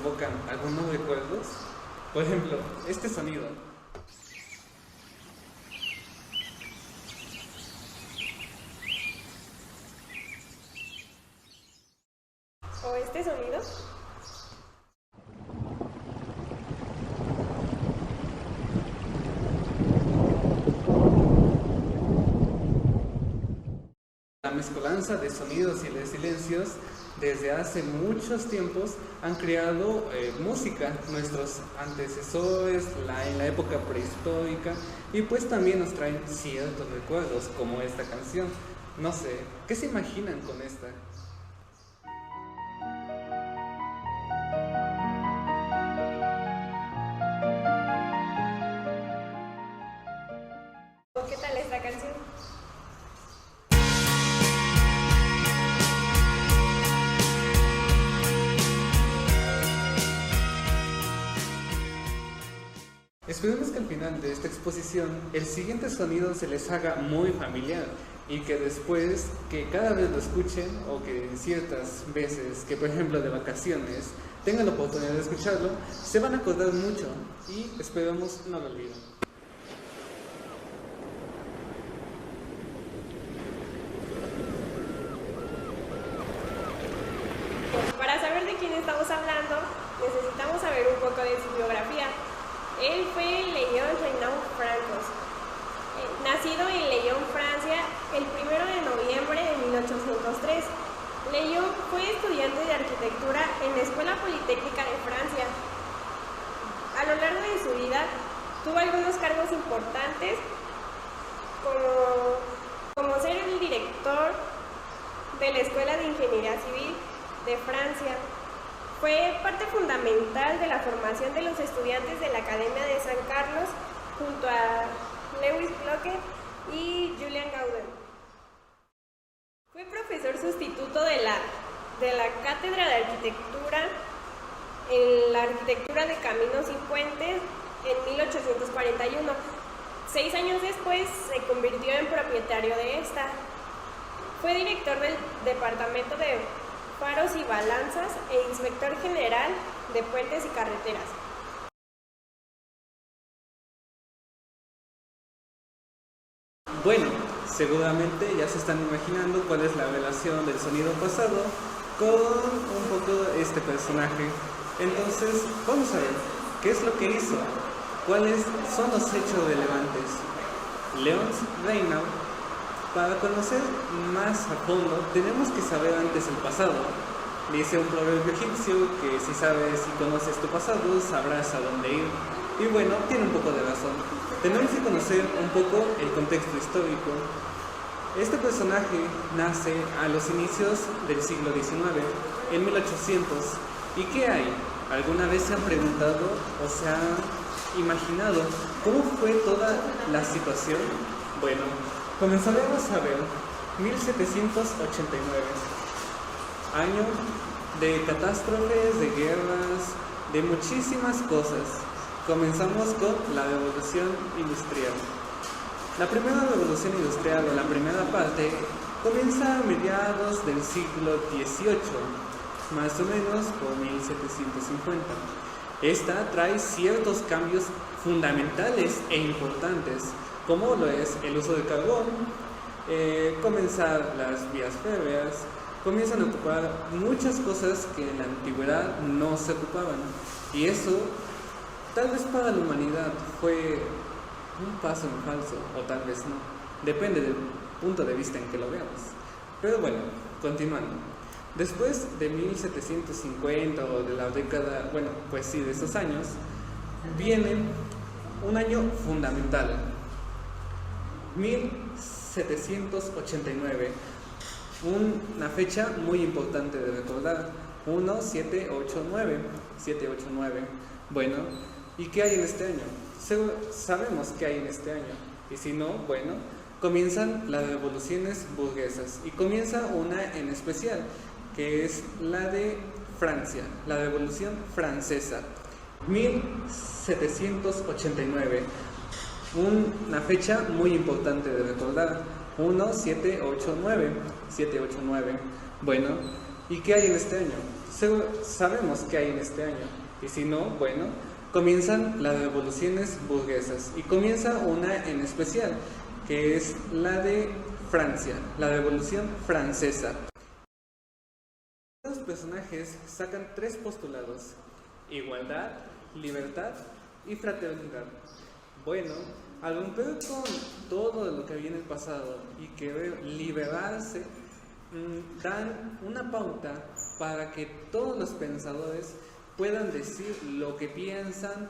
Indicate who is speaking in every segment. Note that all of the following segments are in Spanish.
Speaker 1: provocan algunos recuerdos. Por ejemplo, este sonido.
Speaker 2: ¿O este sonido?
Speaker 1: La mezcolanza de sonidos y de silencios desde hace muchos tiempos han creado música, nuestros antecesores en la época prehistórica, y pues también nos traen ciertos recuerdos como esta canción. No sé, ¿qué se imaginan con esta?
Speaker 2: ¿O qué tal esta canción?
Speaker 1: Esperemos que al final de esta exposición el siguiente sonido se les haga muy familiar y que después, que cada vez lo escuchen o que ciertas veces, que por ejemplo de vacaciones, tengan la oportunidad de escucharlo, se van a acordar mucho y esperamos no lo olviden.
Speaker 2: Para saber de quién estamos hablando, necesitamos saber un poco de su biografía. Él fue Léon Renaud Francos, nacido en Lyon, Francia, el 1 de noviembre de 1803. Léon fue estudiante de arquitectura en la Escuela Politécnica de Francia. A lo largo de su vida tuvo algunos cargos importantes, como ser el director de la Escuela de Ingeniería Civil de Francia. Fue parte fundamental de la formación de los estudiantes de la Academia de San Carlos junto a Lewis Blocher y Julian Gauden. Fue profesor sustituto de la Cátedra de Arquitectura en la Arquitectura de Caminos y Puentes en 1841. 6 años después se convirtió en propietario de esta. Fue director del Departamento de Faros y Balanzas e inspector general de puentes y carreteras.
Speaker 1: Bueno, seguramente ya se están imaginando cuál es la relación del sonido pasado con un poco este personaje. Entonces, vamos a ver qué es lo que hizo, cuáles son los hechos relevantes. Léon Renaud. Para conocer más a fondo, tenemos que saber antes el pasado. Dice un proverbio egipcio que si sabes y conoces tu pasado, sabrás a dónde ir. Y bueno, tiene un poco de razón. Tenemos que conocer un poco el contexto histórico. Este personaje nace a los inicios del siglo XIX, en 1800. ¿Y qué hay? ¿Alguna vez se han preguntado o se han imaginado cómo fue toda la situación? Bueno, comenzaremos a ver 1789, año de catástrofes, de guerras, de muchísimas cosas. Comenzamos con la Revolución Industrial. La primera Revolución Industrial, o la primera parte, comienza a mediados del siglo XVIII, más o menos por 1750. Esta trae ciertos cambios fundamentales e importantes, como lo es el uso de carbón, comenzar las vías férreas, comienzan a ocupar muchas cosas que en la antigüedad no se ocupaban. Y eso, tal vez para la humanidad, fue un paso en falso, o tal vez no. Depende del punto de vista en que lo veamos. Pero bueno, continuando. Después de 1750 o de la década, bueno, pues sí, de esos años, viene un año fundamental. 1789, una fecha muy importante de recordar. 789. Bueno, ¿y qué hay en este año? Sabemos qué hay en este año, y si no, bueno, comienzan las revoluciones burguesas, y comienza una en especial, que es la de Francia, la Revolución Francesa. 1789, una fecha muy importante de recordar. 789. Bueno, ¿y qué hay en este año? sabemos qué hay en este año. Y si no, bueno, comienzan las revoluciones burguesas. Y comienza una en especial, que es la de Francia, la Revolución Francesa. Los personajes sacan tres postulados: igualdad, libertad y fraternidad. Bueno, al romper con todo lo que había en el pasado y querer liberarse, dan una pauta para que todos los pensadores puedan decir lo que piensan,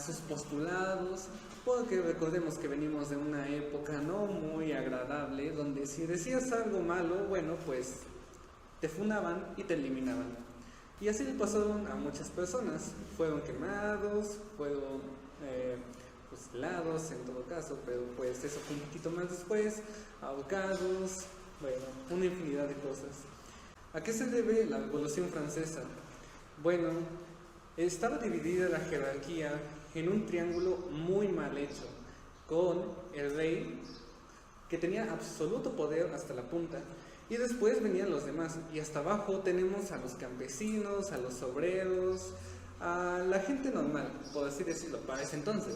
Speaker 1: sus postulados, porque recordemos que venimos de una época no muy agradable, donde si decías algo malo, bueno, pues te funaban y te eliminaban. Y así le pasaron a muchas personas. Fueron quemados, fueron fusilados en todo caso, pero pues eso fue un poquito más después, ahorcados, bueno, una infinidad de cosas. ¿A qué se debe la Revolución Francesa? Bueno, estaba dividida la jerarquía en un triángulo muy mal hecho, con el rey, que tenía absoluto poder hasta la punta, y después venían los demás, y hasta abajo tenemos a los campesinos, a los obreros, a la gente normal, por así decirlo, para ese entonces.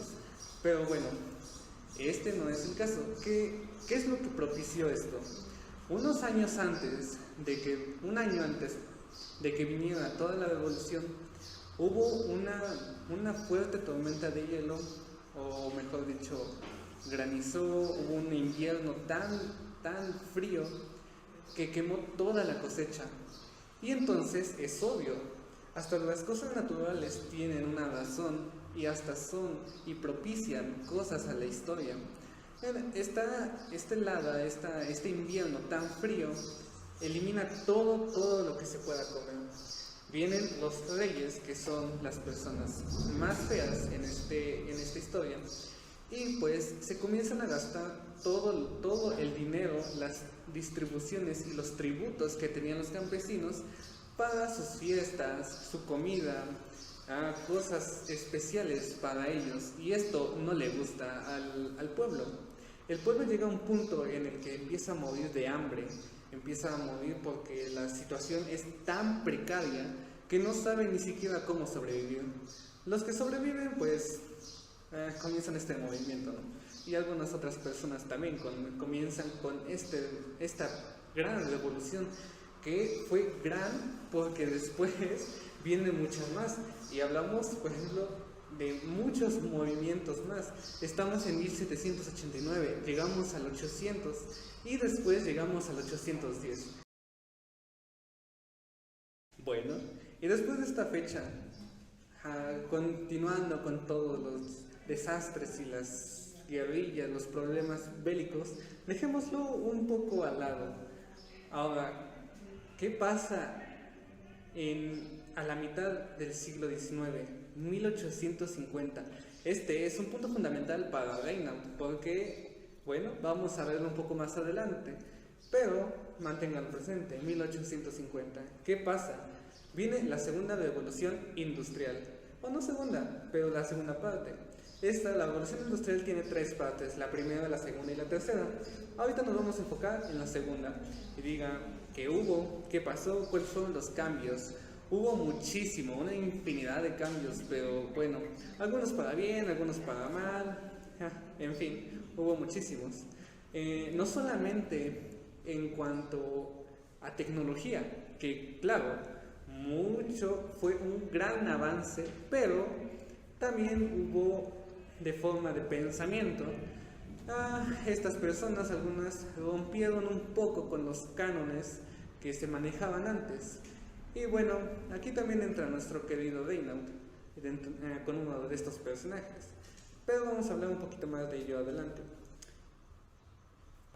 Speaker 1: Pero bueno, este no es el caso. ¿Qué es lo que propició esto? Un año antes de que viniera toda la revolución, hubo una fuerte tormenta de hielo, o mejor dicho, granizó, hubo un invierno tan frío que quemó toda la cosecha. Y entonces es obvio, hasta las cosas naturales tienen una razón y hasta son y propician cosas a la historia. Este invierno tan frío elimina todo lo que se pueda comer. Vienen los reyes, que son las personas más feas en esta historia, y pues se comienzan a gastar todo el dinero, las distribuciones y los tributos que tenían los campesinos para sus fiestas, su comida, cosas especiales para ellos, y esto no le gusta al pueblo. El pueblo llega a un punto en el que empieza a morir de hambre, empieza a morir porque la situación es tan precaria que no saben ni siquiera cómo sobrevivir. Los que sobreviven pues comienzan este movimiento, ¿no? Y algunas otras personas también comienzan con esta gran revolución, que fue gran porque después vienen muchas más, y hablamos, por ejemplo, de muchos movimientos más. Estamos en 1789, llegamos al 800 y después llegamos al 810. Bueno, y después de esta fecha, continuando con todos los desastres y las guerrillas, los problemas bélicos, dejémoslo un poco al lado. Ahora, ¿qué pasa a la mitad del siglo XIX, 1850? Este es un punto fundamental para Reinhardt, porque, bueno, vamos a verlo un poco más adelante, pero manténganlo presente, 1850. ¿Qué pasa? Viene la segunda revolución industrial, o no segunda, pero la segunda parte. La revolución industrial tiene tres partes: la primera, la segunda y la tercera. Ahorita nos vamos a enfocar en la segunda, y digan qué hubo, qué pasó, cuáles fueron los cambios. Hubo muchísimo, una infinidad de cambios, pero bueno, algunos para bien, algunos para mal, en fin, hubo muchísimos. No solamente en cuanto a tecnología, que claro, fue un gran avance, pero también hubo de forma de pensamiento. Estas personas, algunas rompieron un poco con los cánones que se manejaban antes. Y bueno, aquí también entra nuestro querido Reinhardt con uno de estos personajes, pero vamos a hablar un poquito más de ello adelante.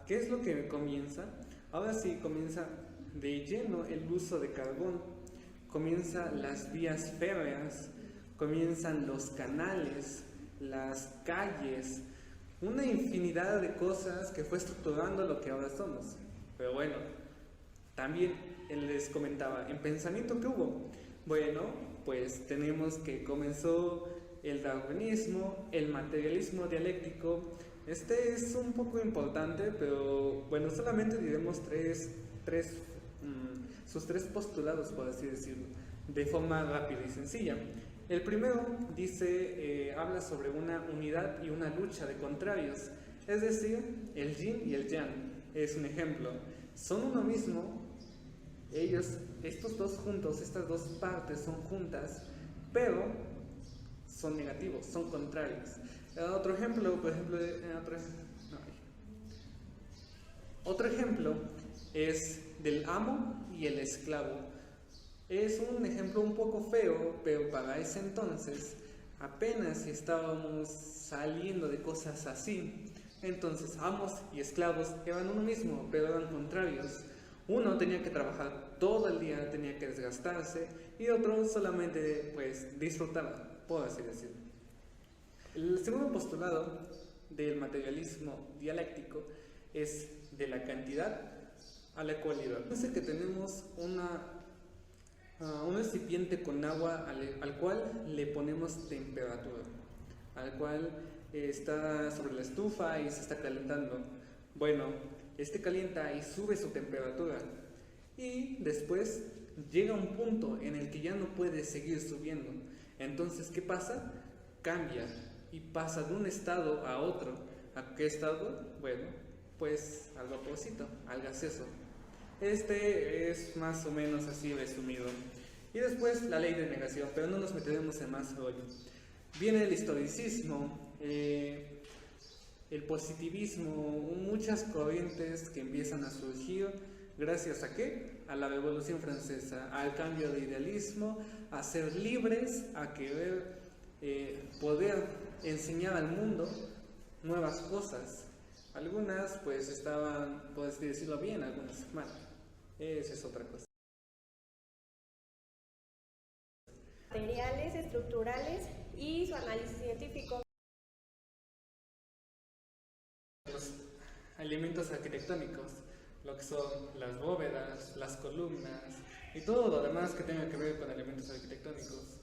Speaker 1: ¿Qué es lo que comienza? Ahora sí comienza de lleno el uso de carbón, comienzan las vías férreas, comienzan los canales, las calles, una infinidad de cosas que fue estructurando lo que ahora somos. Pero bueno, también les comentaba, en pensamiento que hubo, bueno, pues tenemos que comenzó el darwinismo, el materialismo dialéctico. Este es un poco importante, pero bueno, solamente diremos tres sus tres postulados, por así decirlo, de forma rápida y sencilla. El primero dice, habla sobre una unidad y una lucha de contrarios, es decir, el yin y el yang. Es un ejemplo, son uno mismo, estos dos juntos, estas dos partes son juntas, pero son negativos, son contrarios. Otro ejemplo, por ejemplo, otro ejemplo es del amo y el esclavo. Es un ejemplo un poco feo, pero para ese entonces apenas estábamos saliendo de cosas así. Entonces amos y esclavos eran uno mismo, pero eran contrarios. Uno tenía que trabajar todo el día, tenía que desgastarse, y otro solamente pues disfrutaba, por así decirlo. El segundo postulado del materialismo dialéctico es de la cantidad a la cualidad. Dice que tenemos un recipiente con agua al cual le ponemos temperatura, al cual está sobre la estufa y se está calentando. Bueno, este calienta y sube su temperatura, y después llega un punto en el que ya no puede seguir subiendo. Entonces, ¿qué pasa? Cambia y pasa de un estado a otro. ¿A qué estado? Bueno, pues al vaporcito, al gaseoso. Este es más o menos así resumido. Y después la ley de negación, pero no nos meteremos en más rollo. Viene el historicismo, el positivismo, muchas corrientes que empiezan a surgir. ¿Gracias a qué? A la Revolución Francesa, al cambio de idealismo, a ser libres, a querer poder enseñar al mundo nuevas cosas. Algunas pues estaban, por así decirlo, bien, algunas mal. Esa es otra cosa.
Speaker 2: Materiales, estructurales y su análisis científico.
Speaker 1: Los elementos arquitectónicos, lo que son las bóvedas, las columnas y todo lo demás que tenga que ver con elementos arquitectónicos.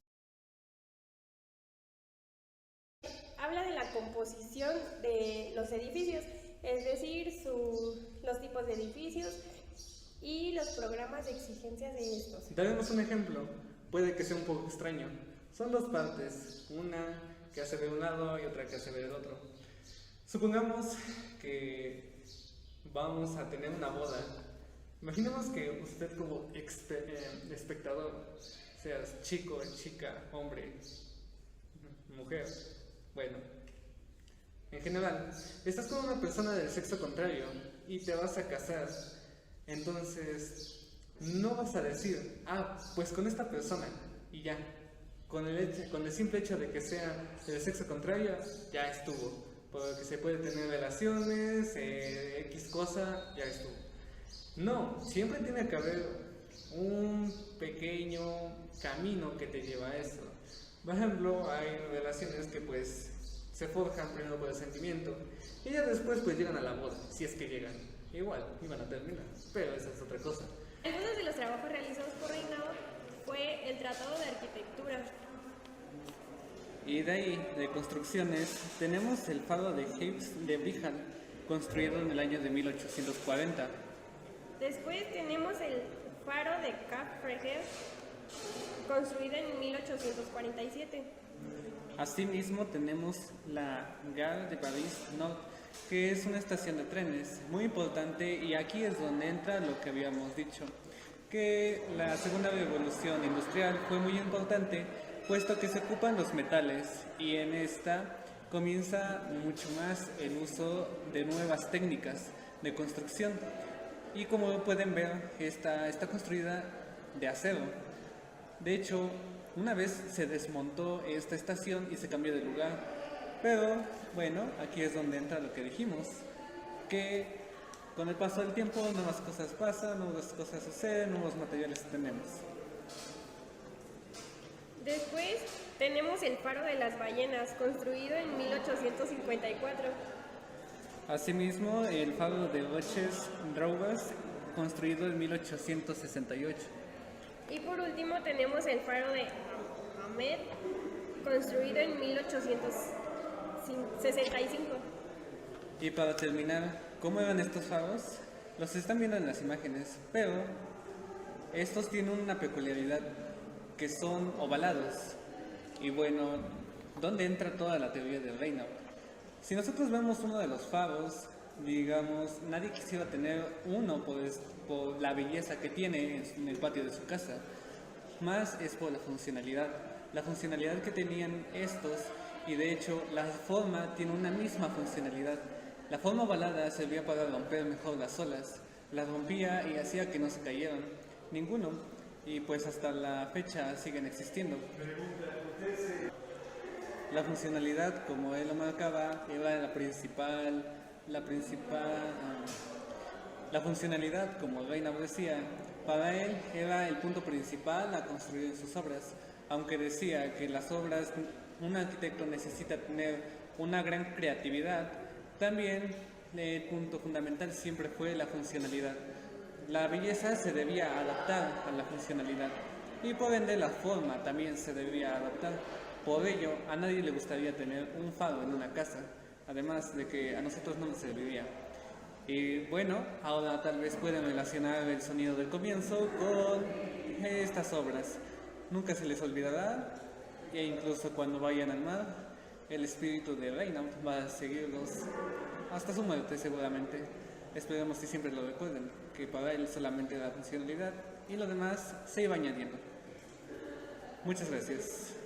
Speaker 2: Habla de la composición de los edificios, es decir, los tipos de edificios y los programas de exigencias de estos.
Speaker 1: Daremos un ejemplo, puede que sea un poco extraño. Son dos partes, una que hace de un lado y otra que hace del otro. Supongamos que vamos a tener una boda. Imaginemos que usted como espectador, seas chico, chica, hombre, mujer, bueno, en general, estás con una persona del sexo contrario y te vas a casar. Entonces, no vas a decir, pues con esta persona y ya. Con el simple hecho de que sea del sexo contrario, ya estuvo. Porque se puede tener relaciones, X cosa, ya estuvo. No, siempre tiene que haber un pequeño camino que te lleva a eso. Por ejemplo, hay relaciones que pues se forjan primero por el sentimiento y ya después pues llegan a la boda, si es que llegan. Igual, iban a terminar, pero esa es otra cosa.
Speaker 2: Algunos de los trabajos realizados por Reinao fue el Tratado de Arquitectura.
Speaker 1: Y de ahí, de construcciones, tenemos el faro de Hawes de Brihal, construido en el año de 1840.
Speaker 2: Después tenemos el faro de Cap Ferret, construido en 1847.
Speaker 1: Asimismo tenemos la Gare de Paris Nord, que es una estación de trenes muy importante, y aquí es donde entra lo que habíamos dicho, que la segunda revolución industrial fue muy importante, puesto que se ocupan los metales, y en esta comienza mucho más el uso de nuevas técnicas de construcción. Y como pueden ver, está construida de acero. De hecho, una vez se desmontó esta estación y se cambió de lugar. Pero bueno, aquí es donde entra lo que dijimos, que con el paso del tiempo nuevas cosas pasan, nuevas cosas suceden, nuevos materiales tenemos.
Speaker 2: Después tenemos el faro de las ballenas, construido en 1854.
Speaker 1: Asimismo, el faro de Roches Drougas, construido en 1868.
Speaker 2: Y por último tenemos el faro de Ahmed, construido en 1865.
Speaker 1: Y para terminar, ¿cómo eran estos faros? Los están viendo en las imágenes, pero Estos tienen una peculiaridad que son ovalados. Y bueno, ¿dónde entra toda la teoría del Reynaud? Si nosotros vemos uno de los faros, digamos, nadie quisiera tener uno por la belleza que tiene en el patio de su casa, más es por la funcionalidad que tenían estos, y de hecho la forma tiene una misma funcionalidad. La forma ovalada servía para romper mejor las olas, las rompía y hacía que no se cayeran, ninguno, y pues hasta la fecha siguen existiendo. La funcionalidad, como él lo marcaba, era la funcionalidad, como Reynaud decía, para él era el punto principal a construir en sus obras, aunque decía que las obras, un arquitecto necesita tener una gran creatividad, también el punto fundamental siempre fue la funcionalidad. La belleza se debía adaptar a la funcionalidad y por ende la forma también se debía adaptar. Por ello, a nadie le gustaría tener un faro en una casa, además de que a nosotros no nos serviría. Y bueno, ahora tal vez pueden relacionar el sonido del comienzo con estas obras. Nunca se les olvidará, e incluso cuando vayan al mar, el espíritu de Reynaud va a seguirlos hasta su muerte seguramente. Esperemos que siempre lo recuerden, que para él solamente la funcionalidad y lo demás se iba añadiendo. Muchas gracias.